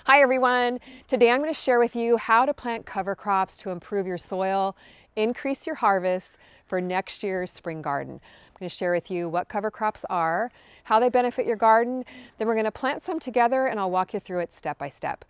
Hi everyone! Today I'm going to share with you how to plant cover crops to improve your soil, increase your harvest for next year's spring garden. I'm going to share with you what cover crops are, how they benefit your garden, then we're going to plant some together and I'll walk you through it step by step.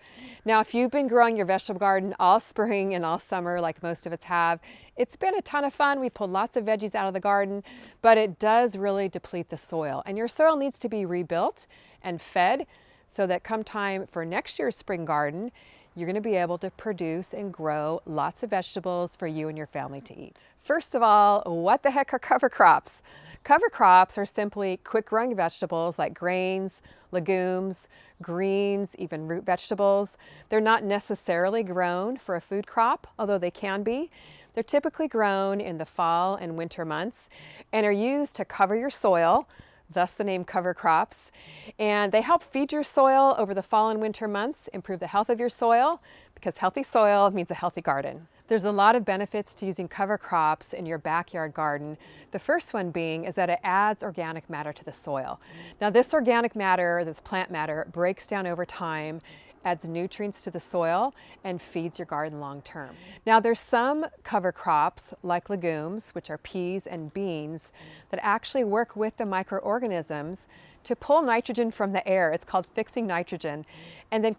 Now if you've been growing your vegetable garden all spring and all summer like most of us have, it's been a ton of fun. We pulled lots of veggies out of the garden, but it does really deplete the soil and your soil needs to be rebuilt and fed so that come time for next year's spring garden, you're going to be able to produce and grow lots of vegetables for you and your family to eat. First of all, what the heck are cover crops? Cover crops are simply quick growing vegetables like grains, legumes, greens, even root vegetables. They're not necessarily grown for a food crop, although they can be. They're typically grown in the fall and winter months and are used to cover your soil, thus the name cover crops, and they help feed your soil over the fall and winter months, improve the health of your soil, because healthy soil means a healthy garden. There's a lot of benefits to using cover crops in your backyard garden. The first one being is that it adds organic matter to the soil. Now this organic matter, this plant matter, breaks down over time, adds nutrients to the soil, and feeds your garden long term. Now there's some cover crops like legumes, which are peas and beans, that actually work with the microorganisms to pull nitrogen from the air. It's called fixing nitrogen, and then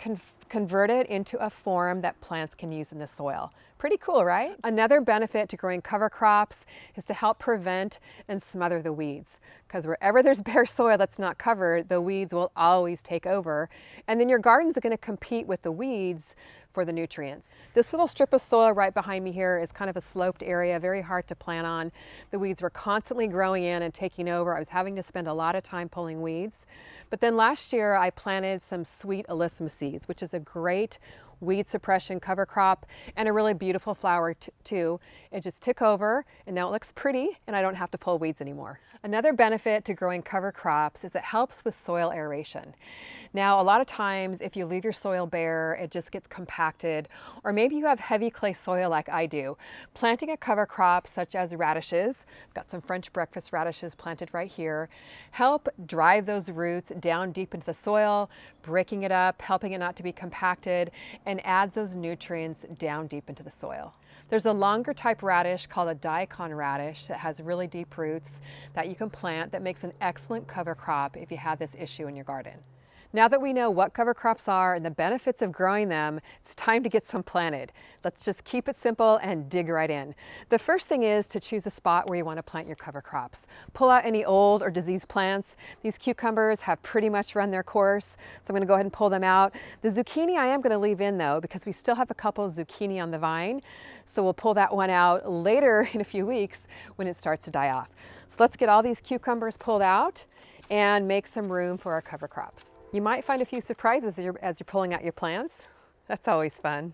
convert it into a form that plants can use in the soil. Pretty cool, right? Another benefit to growing cover crops is to help prevent and smother the weeds, because wherever there's bare soil that's not covered, the weeds will always take over, and then your gardens are going to compete with the weeds for the nutrients. This little strip of soil right behind me here is kind of a sloped area, very hard to plant on. The weeds were constantly growing in and taking over. I was having to spend a lot of time pulling weeds. But then last year I planted some sweet alyssum seeds, which is a great weed suppression cover crop and a really beautiful flower too. It just took over and now it looks pretty and I don't have to pull weeds anymore. Another benefit to growing cover crops is it helps with soil aeration. Now a lot of times if you leave your soil bare, it just gets compacted, or maybe you have heavy clay soil like I do. Planting a cover crop such as radishes, I've got some French breakfast radishes planted right here, help drive those roots down deep into the soil, breaking it up, helping it not to be compacted, and adds those nutrients down deep into the soil. There's a longer type radish called a daikon radish that has really deep roots that you can plant that makes an excellent cover crop if you have this issue in your garden. Now that we know what cover crops are and the benefits of growing them, it's time to get some planted. Let's just keep it simple and dig right in. The first thing is to choose a spot where you want to plant your cover crops. Pull out any old or diseased plants. These cucumbers have pretty much run their course, so I'm going to go ahead and pull them out. The zucchini I am going to leave in though, because we still have a couple of zucchini on the vine, so we'll pull that one out later in a few weeks when it starts to die off. So let's get all these cucumbers pulled out and make some room for our cover crops. You might find a few surprises as you're pulling out your plants. That's always fun.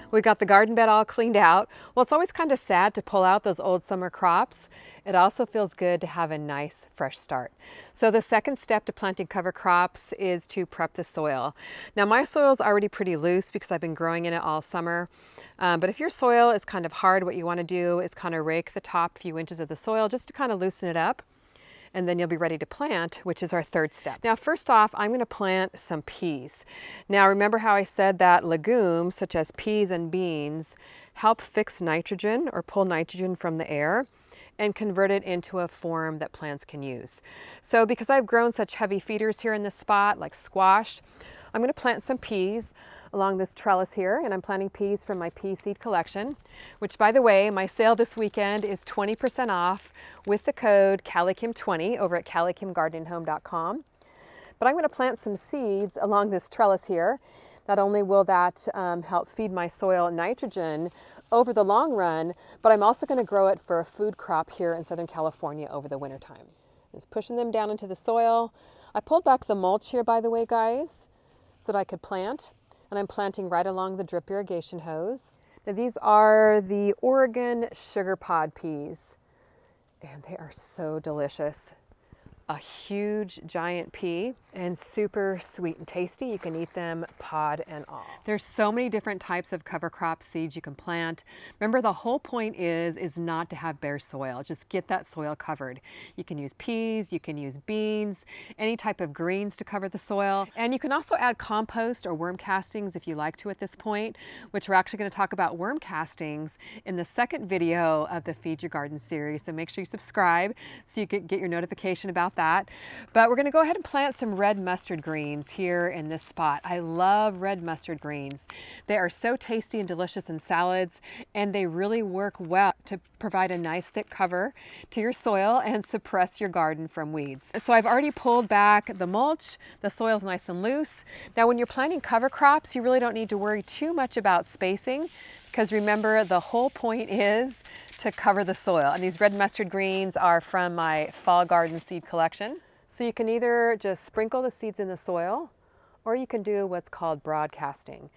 We got the garden bed all cleaned out. Well, it's always kind of sad to pull out those old summer crops. It also feels good to have a nice fresh start. So the second step to planting cover crops is to prep the soil. Now my soil is already pretty loose because I've been growing in it all summer. But if your soil is kind of hard, what you want to do is kind of rake the top few inches of the soil just to kind of loosen it up. And then you'll be ready to plant, which is our third step. Now, first off, I'm going to plant some peas. Now, remember how I said that legumes, such as peas and beans, help fix nitrogen or pull nitrogen from the air and convert it into a form that plants can use. So because I've grown such heavy feeders here in this spot, like squash, I'm going to plant some peas along this trellis here, and I'm planting peas from my pea seed collection, which by the way, my sale this weekend is 20% off with the code CaliKim20 over at CaliKimGardenandHome.com. But I'm going to plant some seeds along this trellis here. Not only will that help feed my soil nitrogen over the long run, but I'm also going to grow it for a food crop here in Southern California over the winter time. Just pushing them down into the soil. I pulled back the mulch here, by the way, guys, so that I could plant. And I'm planting right along the drip irrigation hose. Now these are the Oregon sugar pod peas, and they are so delicious. a huge giant pea, and super sweet and tasty. You can eat them pod and all. There's so many different types of cover crop seeds you can plant. Remember, the whole point is not to have bare soil. Just get that soil covered. You can use peas, you can use beans, any type of greens to cover the soil. And you can also add compost or worm castings if you like to at this point, which we're actually going to talk about worm castings in the second video of the Feed Your Garden series. So make sure you subscribe so you can get your notification about that. But we're going to go ahead and plant some red mustard greens here in this spot. I love red mustard greens. They are so tasty and delicious in salads, and they really work well to provide a nice thick cover to your soil and suppress your garden from weeds. So I've already pulled back the mulch. The soil's nice and loose. Now when you're planting cover crops, you really don't need to worry too much about spacing, because remember, the whole point is to cover the soil. And these red mustard greens are from my fall garden seed collection. So you can either just sprinkle the seeds in the soil, or you can do what's called broadcasting.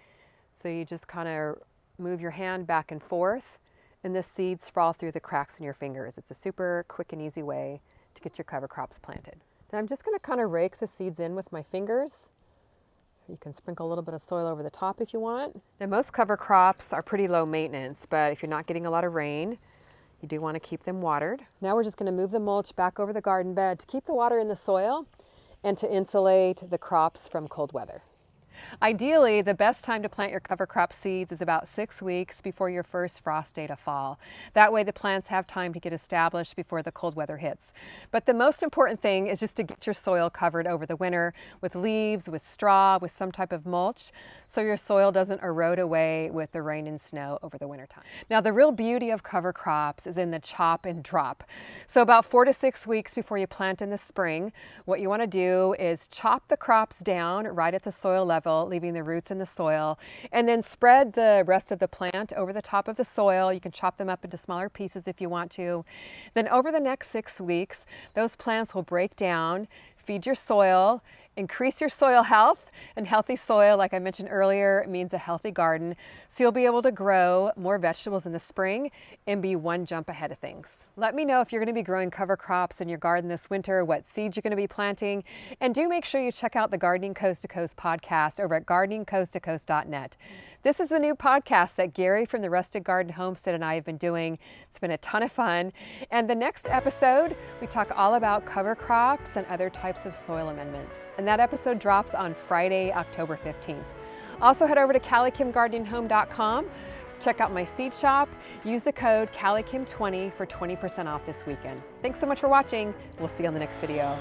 So you just kind of move your hand back and forth, and the seeds fall through the cracks in your fingers. It's a super quick and easy way to get your cover crops planted. Now I'm just going to kind of rake the seeds in with my fingers. You can sprinkle a little bit of soil over the top if you want. Now most cover crops are pretty low maintenance, but if you're not getting a lot of rain, you do want to keep them watered. Now we're just going to move the mulch back over the garden bed to keep the water in the soil and to insulate the crops from cold weather. Ideally, the best time to plant your cover crop seeds is about 6 weeks before your first frost date of fall. That way the plants have time to get established before the cold weather hits. But the most important thing is just to get your soil covered over the winter with leaves, with straw, with some type of mulch, so your soil doesn't erode away with the rain and snow over the winter time. Now the real beauty of cover crops is in the chop and drop. So about 4 to 6 weeks before you plant in the spring, what you want to do is chop the crops down right at the soil level, leaving the roots in the soil, and then spread the rest of the plant over the top of the soil. You can chop them up into smaller pieces if you want to. Then over the next 6 weeks, those plants will break down, feed your soil, increase your soil health, and healthy soil, like I mentioned earlier, means a healthy garden. So you'll be able to grow more vegetables in the spring and be one jump ahead of things. Let me know if you're going to be growing cover crops in your garden this winter, what seeds you're going to be planting, and do make sure you check out the Gardening Coast to Coast podcast over at gardeningcoasttocoast.net. This is the new podcast that Gary from the Rustic Garden Homestead and I have been doing. It's been a ton of fun. And the next episode, we talk all about cover crops and other types of soil amendments. And that episode drops on Friday, October 15th. Also head over to CallieKimGardeningHome.com. Check out my seed shop. Use the code CallieKim20 for 20% off this weekend. Thanks so much for watching. We'll see you on the next video.